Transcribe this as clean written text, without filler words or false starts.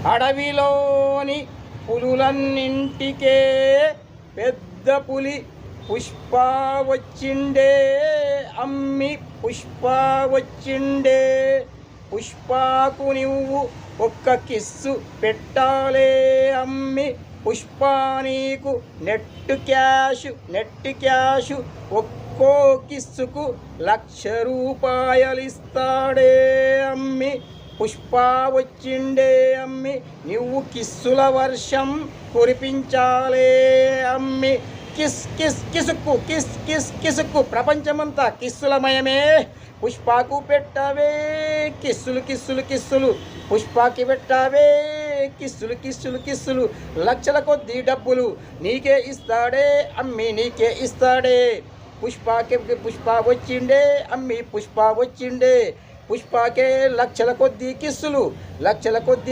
అడవిలోని పులులన్నింటికే పెద్ద పులి పుష్ప వచ్చిండే అమ్మి పుష్ప వచ్చిండే. పుష్పకు నువ్వు ఒక్క కిస్సు పెట్టాలే అమ్మి, పుష్ప నీకు నెట్ క్యాషు ఒక్కో కిస్సుకు 1,00,000 రూపాయలిస్తాడే అమ్మి. పుష్ప వచ్చిండే అమ్మి, నువ్వు కిస్సుల వర్షం కురిపించాలే అమ్మి. కిస్ కిస్ కిసుక్కు కిస్ కిస్ కిసుక్కు, ప్రపంచమంతా కిస్సులమయమే. పుష్పకు పెట్టవే కిస్సులు కిస్సులు కిస్సులు, పుష్పకి పెట్టవే కిస్సులు కిస్సులు కిస్సులు. 1,00,000ల కొద్దీ డబ్బులు నీకే ఇస్తాడే అమ్మి, నీకే ఇస్తాడే. పుష్ప వచ్చిండే అమ్మి, పుష్ప వచ్చిండే. పుష్పకే 1,00,000ల కొద్దీ కిస్సులు, 1,00,000ల కొద్దీ